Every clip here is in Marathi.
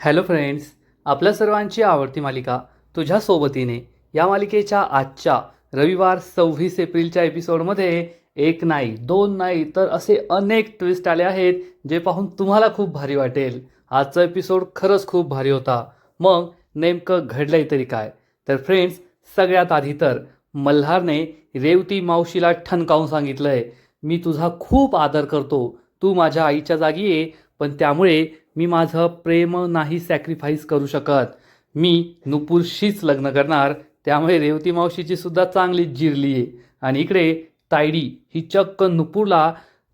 हॅलो फ्रेंड्स, आपल्या सर्वांची आवडती मालिका तुझ्या सोबतीने या मालिकेच्या आजच्या रविवार 26 एप्रिलच्या एपिसोडमध्ये एक नाही दोन नाही तर असे अनेक ट्विस्ट आले आहेत जे पाहून तुम्हाला खूप भारी वाटेल. आजचा एपिसोड खरंच खूप भारी होता. मग नेमकं घडलंय तरी काय? तर फ्रेंड्स, सगळ्यात आधी तर मल्हारने रेवती मावशीला ठणकावून सांगितलंय, मी तुझा खूप आदर करतो, तू माझ्या आईच्या जागी ये, पण त्यामुळे मी माझं प्रेम नाही सॅक्रिफाईस करू शकत. मी नुपूरशीच लग्न करणार, त्यामुळे रेवती मावशीची सुद्धा चांगलीच जिरली आहे. आणि इकडे तायडी ही चक्क नुपूरला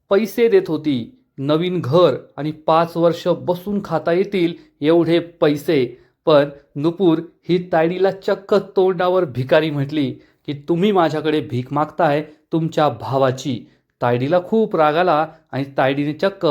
पैसे देत होती, नवीन घर आणि 5 वर्ष बसून खाता येतील एवढे पैसे. पण नुपूर ही तायडीला चक्क तोंडावर भिकारी म्हटली की तुम्ही माझ्याकडे भीक मागताय तुमच्या भावाची. तायडीला खूप राग आला आणि तायडीने चक्क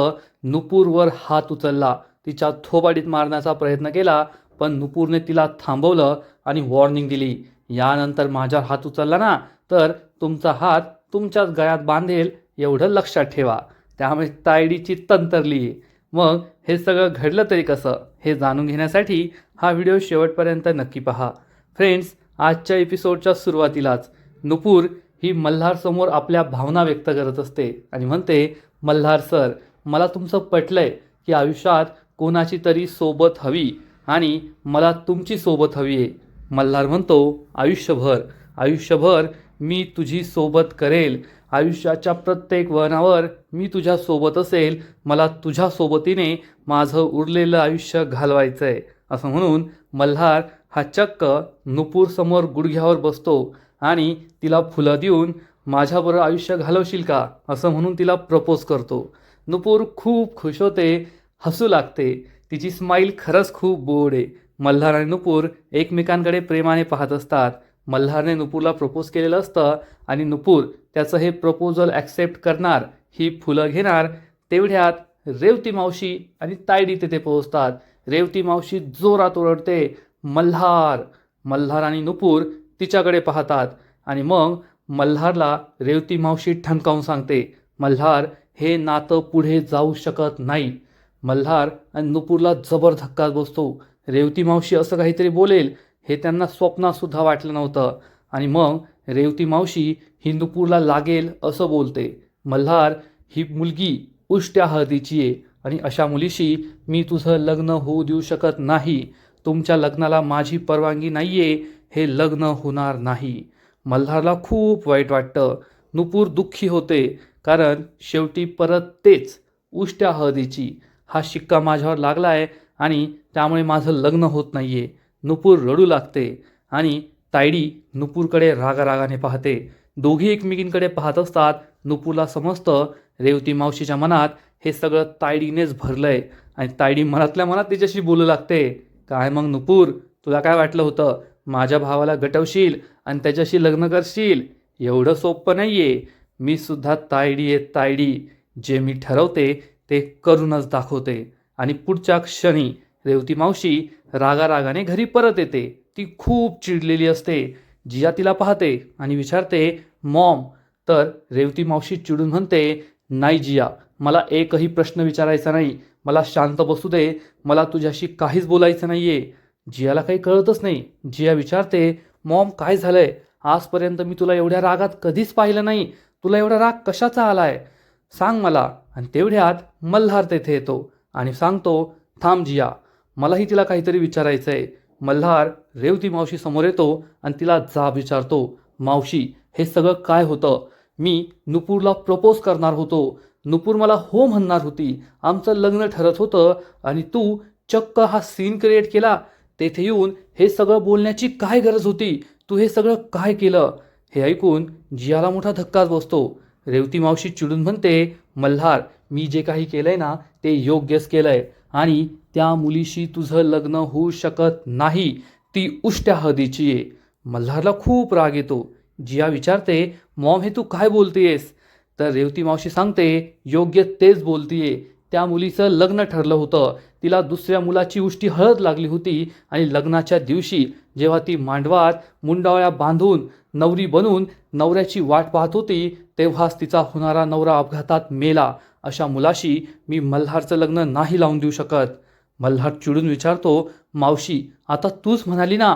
नुपूरवर हात उचलला, तिच्या थोबाडीत मारण्याचा प्रयत्न केला. पण नुपूरने तिला थांबवलं आणि वॉर्निंग दिली, यानंतर माझ्यावर हात उचलला ना तर तुमचा हात तुमच्याच गळ्यात बांधेल, एवढं लक्षात ठेवा. त्यामुळे तायडीची तंतरली. मग हे सगळं घडलं तरी कसं हे जाणून घेण्यासाठी हा व्हिडिओ शेवटपर्यंत नक्की पहा. फ्रेंड्स, आजच्या एपिसोडच्या सुरुवातीलाच नुपूर ही मल्हारसमोर आपल्या भावना व्यक्त करत असते आणि म्हणते, मल्हार सर, मला तुमचं पटलंय की आयुष्यात कोणाची तरी सोबत हवी आणि मला तुमची सोबत हवी आहे. मल्हार म्हणतो, आयुष्यभर आयुष्यभर मी तुझी सोबत करेल, आयुष्याच्या प्रत्येक वळणावर मी तुझ्या सोबत असेल, मला तुझ्या सोबतीने माझं उरलेलं आयुष्य घालवायचं आहे. असं म्हणून मल्हार हा चक्क नुपूरसमोर गुडघ्यावर बसतो आणि तिला फुलं देऊन माझ्याबरोबर आयुष्य घालवशील का असं म्हणून तिला प्रपोज करतो. नुपूर खूप खुश होते, हसू लागते. तिची स्माईल खरंच खूप गोड आहे. मल्हार आणि नुपूर एकमेकांकडे प्रेमाने पाहत असतात. मल्हारने नुपूरला प्रपोज केलेलं असतं आणि नुपूर त्याचं हे प्रपोजल ॲक्सेप्ट करणार, ही फुलं घेणार. तेवढ्यात रेवती मावशी आणि तायडी तिथे पोहोचतात. रेवती मावशी जोरात ओरडते, मल्हार. मल्हार आणि नुपूर तिच्याकडे पाहतात आणि मग मल्हारला रेवती मावशी ठणकावून सांगते, मल्हार, हे नातं पुढे जाऊ शकत नाही. मल्हार आणि नुपूरला जबर धक्काच बसतो. रेवती मावशी असं काहीतरी बोलेल हे त्यांना स्वप्नातसुद्धा वाटलं नव्हतं. आणि मग रेवती मावशी ही नुपूरला लागेल असं बोलते. मल्हार, ही मुलगी उष्ट्या हळदीची आहे आणि अशा मुलीशी मी तुझं लग्न होऊ देऊ शकत नाही. तुमच्या लग्नाला माझी परवानगी नाही आहे, हे लग्न होणार नाही. मल्हारला खूप वाईट वाटतं. नुपूर दुःखी होते, कारण शेवटी परत तेच उष्ट्या हळदीची हा शिक्का माझ्यावर लागला आहे आणि त्यामुळे माझं लग्न होत नाही आहे. नुपूर रडू लागते आणि तायडी नुपूरकडे रागारागाने पाहते. दोघी एकमेकींकडे पाहत असतात. नुपूरला समजतं रेवती मावशीच्या मनात हे सगळं तायडीनेच भरलंय आणि तायडी मनातल्या मनात तिच्याशी बोलू लागते, काय मग नुपूर, तुला काय वाटलं होतं माझ्या भावाला गटवशील आणि त्याच्याशी लग्न करशील? एवढं सोपं नाही आहे. मी सुद्धा तायडी आहे तायडी. जे मी ठरवते ते करूनच दाखवते. आणि पुढच्या क्षणी रेवती मावशी रागारागाने घरी परत येते. ती खूप चिडलेली असते. जिया तिला पाहते आणि विचारते, मॉम. तर रेवती मावशी चिडून म्हणते, नाही जिया, मला एकही प्रश्न विचारायचा नाही, मला शांत बसू दे, मला तुझ्याशी काहीच बोलायचं नाही आहे. जियाला काही कळतच नाही. जिया विचारते, मॉम काय झालंय? आजपर्यंत मी तुला एवढ्या रागात कधीच पाहिलं नाही. तुला एवढा राग कशाचा आलाय? सांग मला. आणि तेवढ्यात मल्हार तेथे येतो आणि सांगतो, थांब जिया, मलाही तिला काहीतरी विचारायचं आहे. मल्हार रेवती मावशी समोर येतो आणि तिला जाब विचारतो, मावशी, हे सगळं काय होतं? मी नुपूरला प्रपोज करणार होतो. नुपूर मला हो म्हणणार होती. आमचं लग्न ठरत होतं आणि तू चक्क हा सीन क्रिएट केला. तेथे येऊन हे सगळं बोलण्याची काय गरज होती? तू हे सगळं काय केलं? हे ऐकून जियाला मोठा धक्काच बसतो. रेवती मावशी चिडून म्हणते, मल्हार, मी जे काही केलंय ना ते योग्यच केलंय आणि त्या मुलीशी तुझं लग्न होऊ शकत नाही. ती उष्ट्या हळदीची आहे. मल्हारला खूप राग येतो. जिया विचारते, मॉम, हे तू काय बोलतेयस? तर रेवती मावशी सांगते, योग्य तेच बोलतीये. त्या मुलीचं लग्न ठरलं होतं. तिला दुसऱ्या मुलाची उष्टी हळद लागली होती आणि लग्नाच्या दिवशी जेव्हा ती मांडवात मुंडावळ्या बांधून नवरी बनून नवऱ्याची वाट पाहत होती, तेव्हाच तिचा होणारा नवरा अपघातात मेला. अशा मुलाशी मी मल्हारचं लग्न नाही लावून देऊ शकत. मल्हार चिडून विचारतो, मावशी आता तूच म्हणाली ना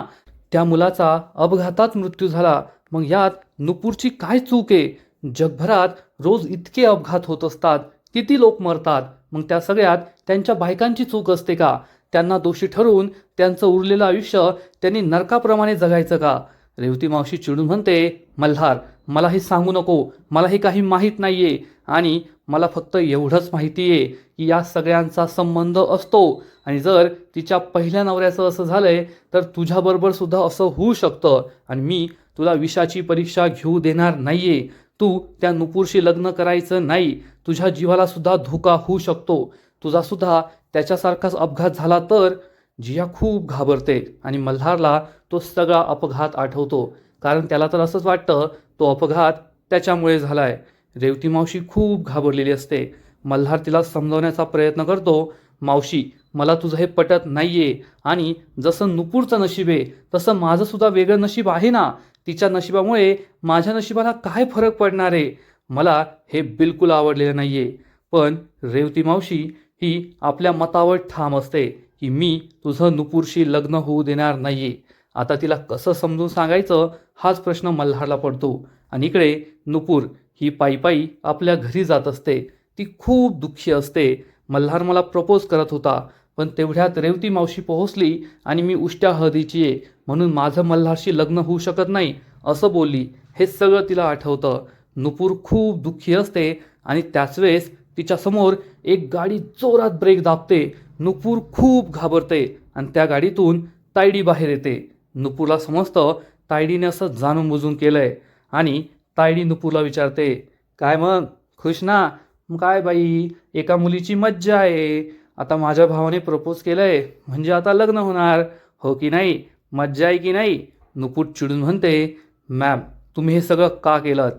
त्या मुलाचा अपघातात मृत्यू झाला, मग यात नुपूरची काय चूक आहे? जगभरात रोज इतके अपघात होत असतात, किती लोक मरतात, मग त्या सगळ्यात त्यांच्या बायकांची चूक असते का? त्यांना दोषी ठरवून त्यांचं उरलेलं आयुष्य त्यांनी नरकाप्रमाणे जगायचं का? रेवती मावशी चिडून म्हणते, मल्हार मला हे सांगू नको, मला हे काही माहीत नाहीये आणि मला फक्त एवढंच माहिती आहे की या सगळ्यांचा संबंध असतो आणि जर तिच्या पहिल्या नवऱ्याचं असं झालंय तर तुझ्याबरोबर सुद्धा असं होऊ शकतं आणि मी तुला विषाची परीक्षा घेऊ देणार नाहीये. तू त्या नुपूरशी लग्न करायचं नाही, तुझ्या जीवाला सुद्धा धोका होऊ शकतो. तुझा सुद्धा त्याच्यासारखाच अपघात झाला तर. जिया खूप घाबरते आणि मल्हारला तो सगळा अपघात आठवतो, कारण त्याला तर असंच वाटतं तो अपघात त्याच्यामुळे झालाय. रेवती मावशी खूप घाबरलेली असते. मल्हार तिला समजावण्याचा प्रयत्न करतो, मावशी मला तुझं हे पटत नाहीये आणि जसं नुपूरचं नशीब आहे तसं माझं सुद्धा वेगळं नशीब आहे ना. तिच्या नशिबामुळे माझ्या नशिबाला काय फरक पडणार आहे? मला हे बिलकुल आवडलेलं नाहीये. पण रेवती मावशी ही आपल्या मतावर ठाम असते की मी तुझं नुपूरशी लग्न होऊ देणार नाहीये. आता तिला कसं समजून सांगायचं हाच प्रश्न मल्हारला पडतो. आणि इकडे नुपूर ही पायी पायी आपल्या घरी जात असते. ती खूप दुःखी असते. मल्हार मला प्रपोज करत होता, पण तेवढ्यात रेवती मावशी पोहोचली आणि मी उष्ट्या हळदीची आहे म्हणून माझं मल्हारशी लग्न होऊ शकत नाही असं बोलली. हे सगळं तिला आठवतं. नुपूर खूप दुःखी असते आणि त्याच वेळेस तिच्यासमोर एक गाडी जोरात ब्रेक दाबते. नुपूर खूप घाबरते आणि त्या गाडीतून तायडी बाहेर येते. नुपूरला समजतं तायडीने असं जाणून बुजून केलंय आणि तायडी नुपूरला विचारते, काय मग खुश ना? मग काय बाई, एका मुलीची मज्जा आहे. आता माझ्या भावाने प्रपोज केलंय म्हणजे आता लग्न होणार, हो की नाही? मज्जा आहे की नाही? नुपूर चिडून म्हणते, मॅम तुम्ही हे सगळं का केलं?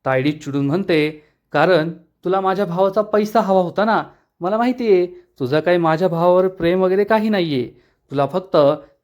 तायडी चिडून म्हणते, कारण तुला माझ्या भावाचा पैसा हवा होता ना. मला माहिती आहे तुझं काही माझ्या भावावर प्रेम वगैरे काही नाहीये. तुला फक्त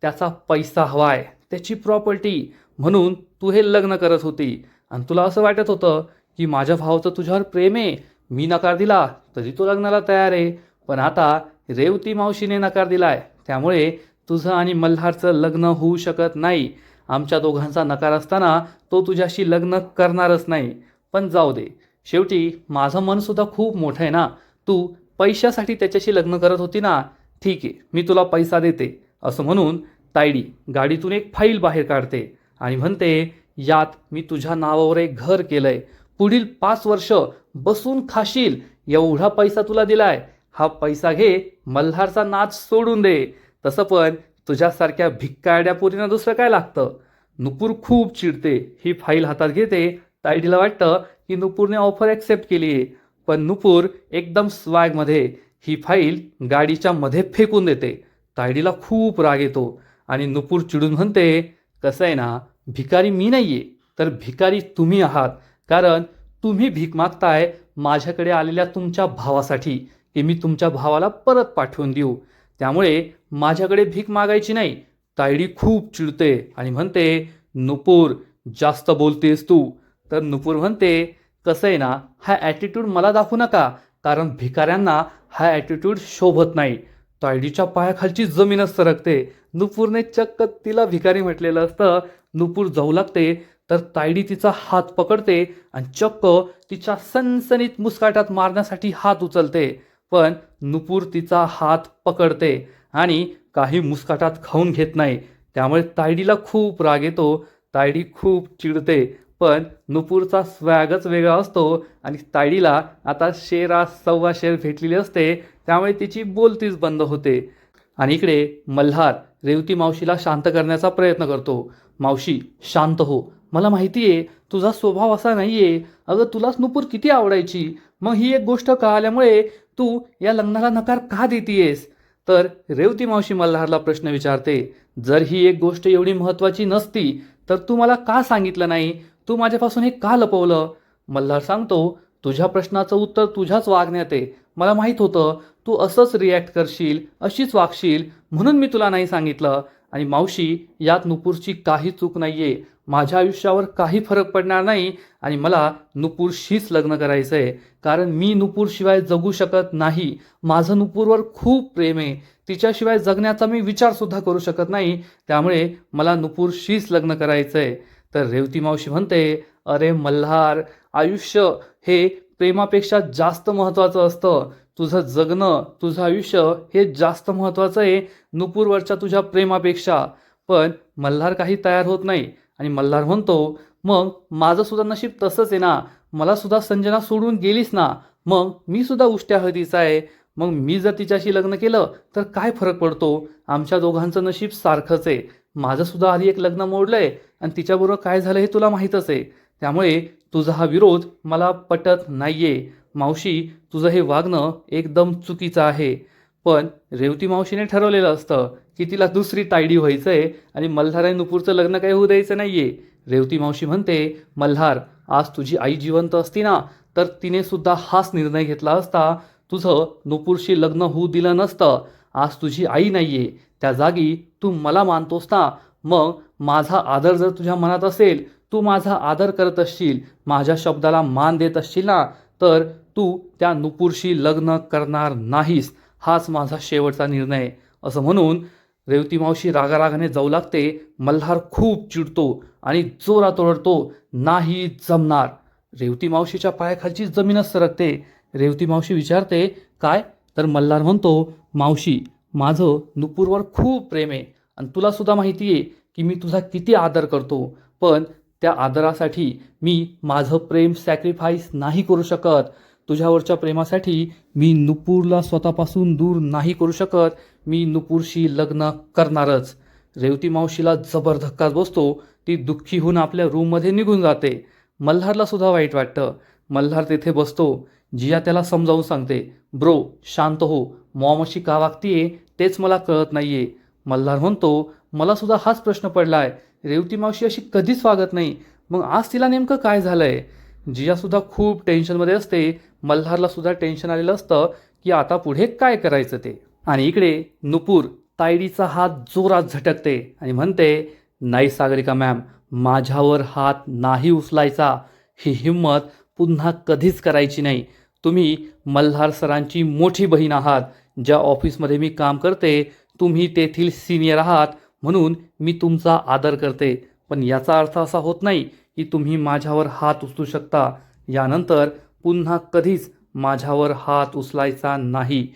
त्याचा पैसा हवा आहे, त्याची प्रॉपर्टी, म्हणून तू हे लग्न करत होती. आणि तुला असं वाटत होतं की माझ्या भावाचं तुझ्यावर प्रेम आहे, मी नकार दिला तरी तो लग्नाला तयार आहे. पण आता रेवती मावशीने नकार दिलाय, त्यामुळे तुझं आणि मल्हारचं लग्न होऊ शकत नाही. आमच्या दोघांचा नकार असताना तो तुझ्याशी लग्न करणारच नाही. पण जाऊ दे, शेवटी माझं मन सुद्धा खूप मोठं आहे ना. तू पैशासाठी त्याच्याशी लग्न करत होती ना, ठीक आहे मी तुला पैसा देते असं म्हणून तायडी गाडीतून एक फाईल बाहेर काढते आणि म्हणते, यात मी तुझ्या नावावर एक घर केलंय, पुढील 5 वर्ष बसून खाशील एवढा पैसा तुला दिलाय. हा पैसा घे, मल्हारचा नाच सोडून दे. तसं पण तुझ्यासारख्या भिक्काड्या पोरींना दुसरं काय लागतं? नुपूर खूप चिडते. ही फाईल हातात घेते. तायडीला वाटतं की नुपूरने ऑफर ॲक्सेप्ट केली आहे, पण नुपूर एकदम स्वॅगमध्ये ही फाईल गाडीच्या मध्ये फेकून देते. तायडीला खूप राग येतो आणि नुपूर चिडून म्हणते, कसं आहे ना, भिकारी मी नाहीये तर भिकारी तुम्ही आहात. कारण तुम्ही भीक मागताय माझ्याकडे आलेल्या तुमच्या भावासाठी की मी तुमच्या भावाला परत पाठवून देऊ. त्यामुळे माझ्याकडे भीक मागायची नाही. तायडी खूप चिडते आणि म्हणते, नुपूर जास्त बोलतेस तू. तर नुपूर म्हणते, कसं आहे ना, हा ॲटिट्यूड मला दाखवू नका, कारण भिकाऱ्यांना हा ॲटिट्यूड शोभत नाही. तायडीच्या पायाखालची जमीनच सरकते. नुपूरने चक्क तिला भिकारी म्हटलेलं असतं. नुपूर जाऊ लागते तर तायडी तिचा हात पकडते आणि चक्क तिच्या सनसनीत मुस्काटात मारण्यासाठी हात उचलते. पण नुपूर तिचा हात पकडते आणि काही मुस्काटात खाऊन घेत नाही. त्यामुळे तायडीला खूप राग येतो. तायडी खूप चिडते. पण नुपूरचा स्वॅगच वेगळा असतो आणि तायडीला आता शेरा सव्वा शेर भेटलेली असते, त्यामुळे तिची बोलतीच बंद होते. आणि इकडे मल्हार रेवती मावशीला शांत करण्याचा प्रयत्न करतो. मावशी शांत हो, मला माहिती आहे तुझा स्वभाव असा नाहीये. अगं तुलाच नुपूर किती आवडायची, मग ही एक गोष्ट कळाल्यामुळे तू या लग्नाला नकार का देतीयेस? तर रेवती मावशी मल्हारला प्रश्न विचारते, जर ही एक गोष्ट एवढी महत्त्वाची नसती तर तू मला का सांगितलं नाही? तू माझ्यापासून हे का लपवलं? मल्हार सांगतो, तुझ्या प्रश्नाचं उत्तर तुझ्याच वागण्यात आहे. मला माहीत होतं तू असंच रिॲक्ट करशील, अशीच वागशील, म्हणून मी तुला नाही सांगितलं. आणि मावशी यात नुपूरची काही चूक नाही आहे. माझ्या आयुष्यावर काही फरक पडणार नाही आणि मला नुपूरशीच लग्न करायचं आहे. कारण मी नुपूरशिवाय जगू शकत नाही. माझं नुपूरवर खूप प्रेम आहे. तिच्याशिवाय जगण्याचा मी विचारसुद्धा करू शकत नाही. त्यामुळे मला नुपूरशीच लग्न करायचं आहे. तर रेवती मावशी म्हणते, अरे मल्हार, आयुष्य हे प्रेमापेक्षा जास्त महत्त्वाचं असतं. तुझं जगणं, तुझं आयुष्य हे जास्त महत्त्वाचं आहे नुपूरवरच्या तुझ्या प्रेमापेक्षा. पण मल्हार काही तयार होत नाही आणि मल्हार म्हणतो, मग माझं सुद्धा नशीब तसंच आहे ना. मला सुद्धा संजना सोडून गेलीस ना. मग मी सुद्धा उष्ट्या हळदीचा आहे. मग मी जर तिच्याशी लग्न केलं तर काय फरक पडतो? आमच्या दोघांचं नशीब सारखंच आहे. माझं सुद्धा आधी एक लग्न मोडलंय आणि तिच्याबरोबर काय झालं हे तुला माहीतच आहे. त्यामुळे तुझा हा विरोध मला पटत नाहीये. मावशी, तुझं हे वागणं एकदम चुकीचं आहे. पण रेवती मावशीने ठरवलेलं असतं की तिला दुसरी तायडी व्हायचं आहे आणि मल्हार आणि नुपूरचं लग्न काही होऊ द्यायचं नाहीये. रेवती मावशी म्हणते, मल्हार, आज तुझी आई जिवंत असती ना तर तिने सुद्धा हाच निर्णय घेतला असता. तुझं नुपूरशी लग्न होऊ दिलं नसतं. आज तुझी आई नाहीये, त्या जागी तू मला मानतोस ना. मग माझा आदर जर तुझ्या मनात असेल, तू माझा आदर करत असशील, माझ्या शब्दाला मान देत असशील ना, तर तू त्या नुपूरशी लग्न करणार नाहीस. हाच माझा शेवटचा निर्णय आहे. असं म्हणून रेवती मावशी रागारागाने जाऊ लागते. मल्हार खूप चिडतो आणि जोरात ओरडतो, नाही जमणार. रेवती मावशीच्या पायाखालची जमीनच सरकते. रेवती मावशी विचारते, काय? तर मल्हार म्हणतो, मावशी, माझं नुपूरवर खूप प्रेम आहे आणि तुला सुद्धा माहिती आहे की मी तुझा किती आदर करतो. पण त्या आदरासाठी मी माझं प्रेम सॅक्रिफाईस नाही करू शकत. तुझ्यावरच्या प्रेमासाठी मी नुपूरला स्वतःपासून दूर नाही करू शकत. मी नुपूरशी लग्न करणारच. रेवती मावशीला जबर धक्काच बसतो. ती दुःखी होऊन आपल्या रूममध्ये निघून जाते. मल्हारला सुद्धा वाईट वाटतं. मल्हार तिथे बसतो. जिया त्याला समजावून सांगते, ब्रो शांत हो, मॉम अशी का वागतीये तेच मला कळत नाहीये. मल्हार म्हणतो, मला सुद्धा हाच प्रश्न पडलाय. रेवती मावशी अशी कधीच वागत नाही. मग आज तिला नेमकं काय झालंय? जिया सुद्धा खूप टेन्शनमध्ये असते. मल्हारला सुद्धा टेन्शन आलेलं असतं की आता पुढे काय करायचं ते. आणि इकडे नुपूर तायडीचा हात जोरात झटकते आणि म्हणते, नाही सागरिका मॅम, माझ्यावर हात नाही उचलायचा. ही हिंमत पुन्हा कधीच करायची नाही. तुम्ही मल्हार सरांची मोठी बहीण आहात. ज्या ऑफिसमध्ये मी काम करते तुम्ही तेथील सिनियर आहात, म्हणून मी तुमचा आदर करते. पण याचा अर्थ असा होत नाही की तुम्ही माझ्यावर हात उचलू शकता. यानंतर पुन्हा कधीच माझ्यावर हात उचलायचा नाही.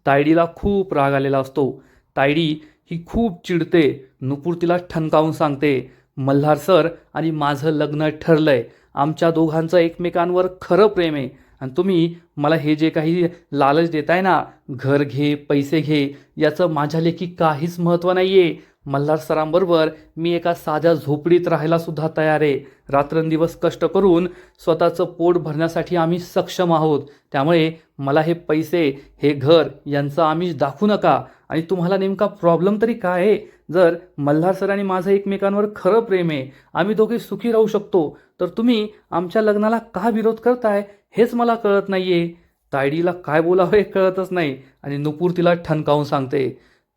तायडीला खूप राग आलेला असतो. तायडी ही खूप चिडते. नुपूर तिला ठणकावून सांगते, मल्हार सर आणि माझं लग्न ठरलंय. आमच्या दोघांचं एकमेकांवर खरं प्रेम आहे आणि तुम्ही मला हे जे काही लालच देताय ना, घर घे, पैसे घे, याचं माझ्या लेखी काहीच महत्त्व नाही आहे. मल्हार सरांबरोबर मी एका साध्या झोपडीत राहायला सुद्धा तयार आहे. रात्रंदिवस कष्ट करून स्वतःचं पोट भरण्यासाठी आम्ही सक्षम आहोत. त्यामुळे मला हे पैसे, हे घर यांचं आमिष दाखवू नका. आणि तुम्हाला नेमका प्रॉब्लेम तरी काय आहे? जर मल्हार सर आणि माझं एकमेकांवर खरं प्रेम आहे, आम्ही दोघे सुखी राहू शकतो, तर तुम्ही आमच्या लग्नाला का विरोध करताय हेच मला कळत नाहीये. तायडीला काय बोलावं हे कळतच नाही आणि नुपूर तिला ठणकावून सांगते,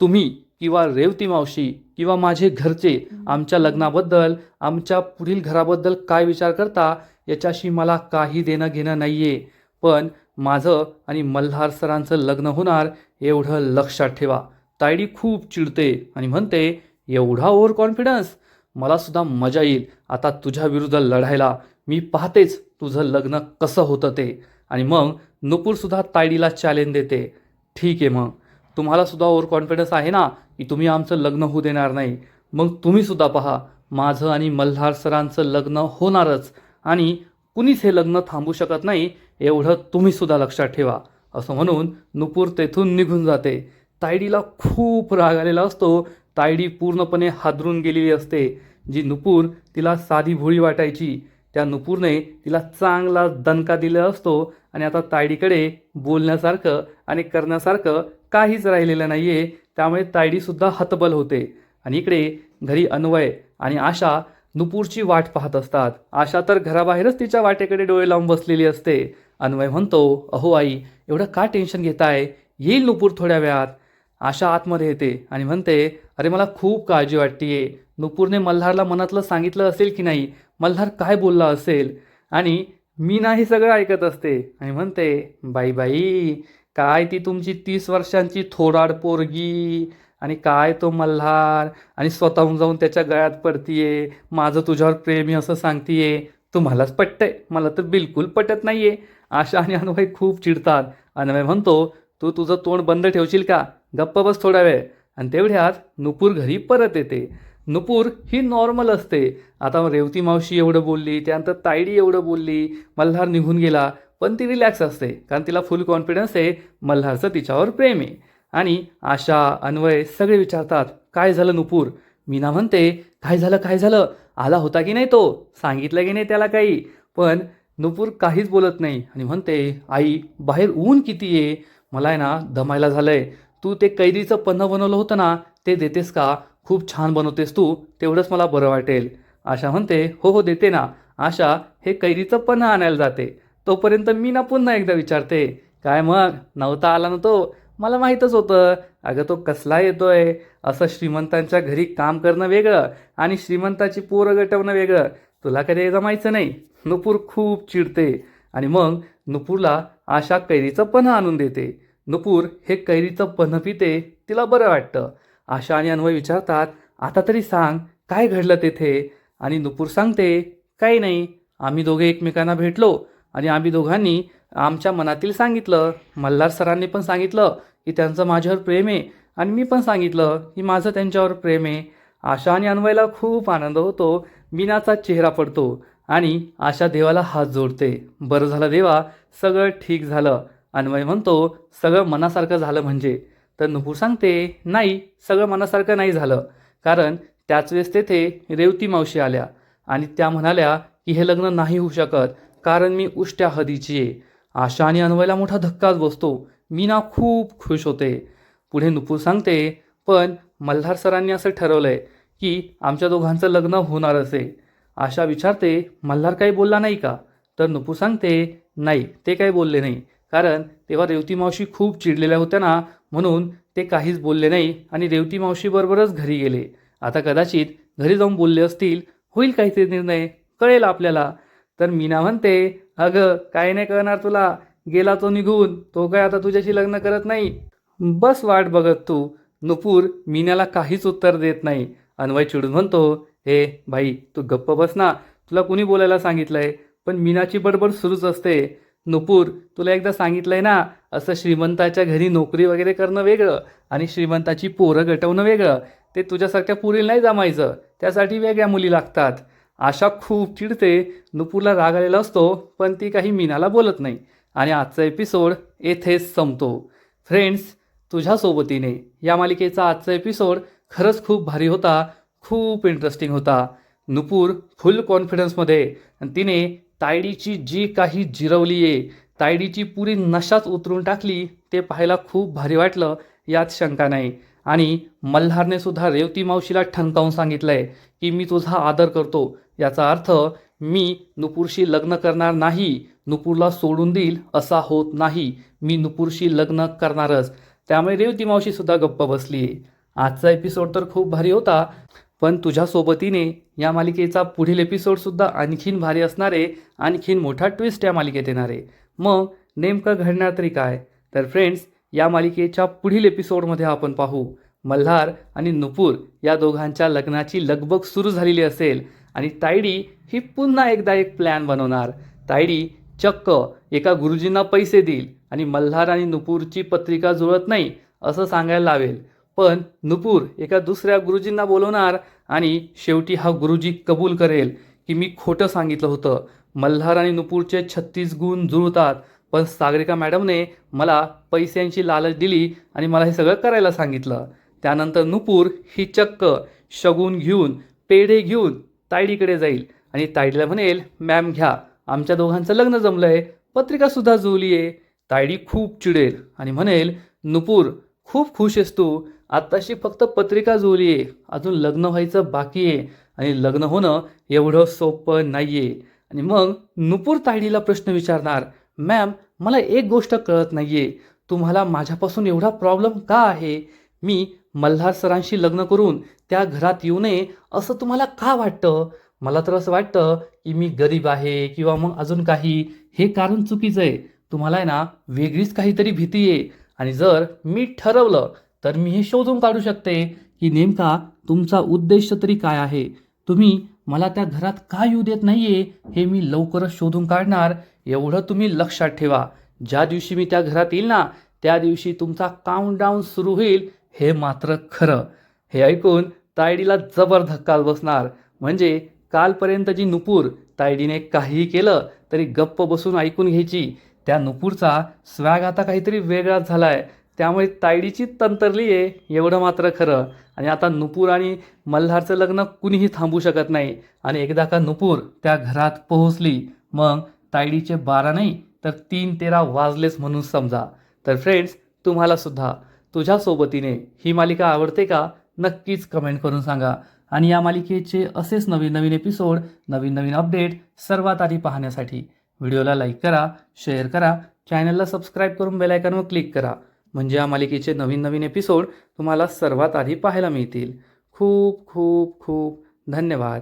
तुम्ही किंवा रेवती मावशी किंवा माझे घरचे आमच्या लग्नाबद्दल, आमच्या पुढील घराबद्दल काय विचार करता याच्याशी मला काही देणं घेणं नाहीये. पण माझं आणि मल्हार सरांचं लग्न होणार एवढं लक्षात ठेवा. तायडी खूप चिडते आणि म्हणते, एवढा ओव्हर कॉन्फिडन्स? मला सुद्धा मजा येईल आता तुझ्या विरुद्ध लढायला. मी पाहतेच तुझं लग्न कसं होतं ते. आणि मग नुपूरसुद्धा तायडीला चॅलेंज देते, ठीक आहे, मग तुम्हाला सुद्धा ओव्हर कॉन्फिडन्स आहे ना की तुम्ही आमचं लग्न होऊ देणार नाही. मग तुम्हीसुद्धा पहा, माझं आणि मल्हार सरांचं लग्न होणारच आणि कुणीच हे लग्न थांबू शकत नाही, एवढं तुम्हीसुद्धा लक्षात ठेवा. असं म्हणून नुपूर तेथून निघून जाते. तायडीला खूप राग आलेला असतो. तायडी पूर्णपणे हादरून गेलेली असते. जी नुपूर तिला साधी भोळी वाटायची, त्या नुपूरने तिला चांगला दणका दिला असतो आणि आता तायडीकडे बोलण्यासारखं आणि करण्यासारखं काहीच राहिलेलं नाही आहे. त्यामुळे तायडीसुद्धा हतबल होते. आणि इकडे घरी अन्वय आणि आशा नुपूरची वाट पाहत असतात. आशा तर घराबाहेरच तिच्या वाटेकडे डोळे लावून बसलेली असते. अन्वय म्हणतो, अहो आई, एवढं का टेन्शन घेताय? येईल नुपूर थोड्या वेळात. आशा आतमध्ये येते आणि म्हणते, अरे मला खूप काळजी वाटतेय. नुपूरने मल्हारला मनातलं सांगितलं असेल की नाही, मल्हार काय बोलला असेल. आणि मीना हे सगळं ऐकत असते आणि म्हणते, बाई बाई, काय ती तुमची 30 वर्षांची थोराड पोरगी आणि काय तो मल्हार, आणि स्वतःहून जाऊन त्याच्या गळ्यात पडतीये, माझं तुझ्यावर प्रेम आहे असं सांगतीये. तुम्हालाच पटतंय, मला तर बिलकुल पटत नाहीये. आशा आणि अन्वय खूप चिडतात. अन्वय म्हणतो, तू तुझं तोंड बंद ठेवशील का, गप्प बस थोडा वेळ. आणि तेवढ्यात नुपूर घरी परत येते. नुपूर ही नॉर्मल असते. आता रेवती मावशी एवढं बोलली, त्यानंतर तायडी एवढं बोलली, मल्हार निघून गेला, पण ती रिलॅक्स असते कारण तिला फुल कॉन्फिडन्स आहे, मल्हारचं तिच्यावर प्रेम आहे. आणि आशा, अन्वय सगळे विचारतात, काय झालं नुपूर. मीना म्हणते, काय झालं काय झालं, आला होता की नाही तो, सांगितलं की नाही त्याला काही. पण नुपूर काहीच बोलत नाही आणि म्हणते, आई बाहेर ऊन किती आहे, मला आहे ना दमायला झालंय. तू ते कैरीचं पन्हं बनवलं होतं ना, ते देतेस का, खूप छान बनवतेस तू, तेवढंच मला बरं वाटेल. आशा म्हणते, हो हो देते ना. आशा हे कैरीचं पन्हं आणायला जाते. तोपर्यंत मीना पुन्हा एकदा विचारते, काय मग नव्हता आला ना तो, मला माहीतच होतं. अगं तो कसला येतोय, असं श्रीमंतांच्या घरी काम करणं वेगळं आणि श्रीमंताची पोरं गटवणं वेगळं, तुला कधी जमायचं नाही. नुपूर खूप चिडते आणि मग नुपूरला आशा कैरीचं पन्हं आणून देते. नुपूर हे कैरीचं पन्हं पिते, तिला बरं वाटतं. आशा आणि अन्वय विचारतात, आता तरी सांग काय घडलं तेथे. आणि नुपूर सांगते, काही नाही, आम्ही दोघे एकमेकांना भेटलो आणि आम्ही दोघांनी आमच्या मनातील सांगितलं. मल्हार सरांनी पण सांगितलं की त्यांचं माझ्यावर प्रेम आहे आणि मी पण सांगितलं की माझं त्यांच्यावर प्रेम आहे. आशा आणि अन्वयला खूप आनंद होतो. मीनाचा चेहरा पडतो आणि आशा देवाला हात जोडते. बरं झालं देवा, सगळं ठीक झालं. अन्वय म्हणतो, सगळं मनासारखं झालं म्हणजे. तर नुपूर सांगते, नाही, सगळं मनासारखं नाही झालं, कारण त्याच वेळेस तेथे रेवती मावशी आल्या आणि त्या म्हणाल्या की हे लग्न नाही होऊ शकत, कारण मी उष्ट्या हदीची आहे. आशा आणि अन्वयला मोठा धक्काच बसतो. मीना खूप खुश होते. पुढे नुपूर सांगते, पण मल्हार सरांनी असं ठरवलंय की आमच्या दोघांचं लग्न होणारच आहे. आशा विचारते, मल्हार काही बोलला नाही का. तर नुपूर सांगते, नाही, ते काही बोलले नाही, कारण तेव्हा रेवती मावशी खूप चिडलेल्या होत्या ना, म्हणून ते काहीच बोलले नाही आणि रेवती मावशीबरोबरच घरी गेले. आता कदाचित घरी जाऊन बोलले असतील, होईल काहीतरी निर्णय, कळेल आपल्याला. तर मीना म्हणते, अगं काय नाही कळणार तुला, गेला तो निघून, तो काय आता तुझ्याशी लग्न करत नाही, बस वाट बघत तू. नुपूर मीनाला काहीच उत्तर देत नाही. अन्वय चिडून म्हणतो, हे भाई तू गप्प बस ना, तुला कुणी बोलायला सांगितलंय. पण मीनाची बडबड सुरूच असते, नुपूर तुला एकदा सांगितलंय ना, असं श्रीमंताच्या घरी नोकरी वगैरे करणं वेगळं आणि श्रीमंताची पोरं गटवणं वेगळं, ते तुझ्यासारख्या पुरीला नाही जमायचं, त्यासाठी वेगळ्या मुली लागतात. आशा खूप चिडते. नुपूरला राग आलेला असतो, पण ती काही मीनाला बोलत नाही. आणि आजचा एपिसोड येथेच संपतो. फ्रेंड्स, तुझ्या सोबतीने या मालिकेचा आजचा एपिसोड खरंच खूप भारी होता, खूप इंटरेस्टिंग होता. नुपूर फुल कॉन्फिडन्समध्ये आणि तिने तायडीची जी काही जिरवली आहे, तायडीची पुरी नशाच उतरून टाकली, ते पाहायला खूप भारी वाटलं, यात शंका नाही. आणि मल्हारने सुद्धा रेवती मावशीला ठणकावून सांगितलंय की मी तुझा आदर करतो, याचा अर्थ मी नुपूरशी लग्न करणार नाही, नुपूरला सोडून देईल असा होत नाही, मी नुपूरशी लग्न करणारच. त्यामुळे रेवती मावशी सुद्धा गप्प बसली. आजचा एपिसोड तर खूप भारी होता, पण तुझ्या सोबतीने या मालिकेचा पुढील एपिसोडसुद्धा आणखीन भारी असणार आहे, आणखीन मोठा ट्विस्ट या मालिकेत येणार आहे. मग नेमकं घडणार तरी काय. तर फ्रेंड्स, या मालिकेच्या पुढील एपिसोडमध्ये आपण पाहू, मल्हार आणि नुपूर या दोघांच्या लग्नाची लगबग सुरू झालेली असेल आणि तायडी ही पुन्हा एकदा एक प्लॅन बनवणार. तायडी चक्क एका गुरुजींना पैसे देईल आणि मल्हार आणि नुपूरची पत्रिका जुळत नाही असं सांगायला लावेल. पण नुपूर एका दुसऱ्या गुरुजींना बोलवणार आणि शेवटी हा गुरुजी कबूल करेल की मी खोटं सांगितलं होतं, मल्हार आणि नुपूरचे 36 गुण जुळतात, पण सागरिका मॅडमने मला पैशांची लालच दिली आणि मला हे सगळं करायला सांगितलं. त्यानंतर नुपूर ही चक्क शगुन घेऊन, पेढे घेऊन तायडीकडे जाईल आणि तायडीला म्हणेल, मॅम घ्या, आमच्या दोघांचं लग्न जमलंय, पत्रिकासुद्धा जुळली आहे. तायडी खूप चिडेल आणि म्हणेल, नुपूर खूप खुश आहेस तू, आत्ताशी फक्त पत्रिका जुळली आहे, अजून लग्न व्हायचं बाकी आहे आणि लग्न होणं एवढं सोपं नाही आहे. आणि मग नुपूर तायडीला प्रश्न विचारणार, मॅम मला एक गोष्ट कळत नाही आहे, तुम्हाला माझ्यापासून एवढा प्रॉब्लेम का आहे, मी मल्हार सरांशी लग्न करून त्या घरात येऊ नये असं तुम्हाला का वाटतं? मला तर असं वाटतं की मी गरीब आहे किंवा मग अजून काही. हे कारण चुकीचं आहे. तुम्हाला आहे ना वेगळीच काहीतरी भीती आहे. आणि जर मी ठरवलं तर मी हे शोधून काढू शकते की नेमका तुमचा उद्देश तरी काय आहे. तुम्ही मला त्या घरात का येऊ देत नाहीये हे मी लवकरच शोधून काढणार. एवढं तुम्ही लक्षात ठेवा. ज्या दिवशी मी त्या घरात येईल ना त्या दिवशी तुमचा काउंटडाऊन सुरू होईल हे मात्र खरं. हे ऐकून तायडीला जबर धक्का बसणार. म्हणजे कालपर्यंत जी नुपूर तायडीने काहीही केलं तरी गप्प बसून ऐकून घ्यायची, त्या नुपूरचा स्वॅग आता काहीतरी वेगळाच झालाय. त्यामुळे तायडीची तंतरली आहे एवढं मात्र खरं. आणि आता नुपूर आणि मल्हारचं लग्न कुणीही थांबू शकत नाही. आणि एकदा का नुपूर त्या घरात पोहोचली मग तायडीचे 12 नाही तर 3-13 वाजलेच म्हणून समजा. तर फ्रेंड्स, तुम्हाला सुद्धा तुझ्या सोबतीने ही मालिका आवडते का? नक्कीच कमेंट करून सांगा. आणि या मालिकेचे असेच नवीन नवीन एपिसोड, नवीन नवीन अपडेट सर्वात आधी पाहण्यासाठी व्हिडिओला लाईक करा, शेअर करा, चॅनलला सबस्क्राईब करून बेल आयकॉनवर क्लिक करा. म्हणजे या मालिकेचे नवीन नवीन एपिसोड तुम्हाला सर्वात आधी पाहायला मिळतील. खूप खूप खूप धन्यवाद.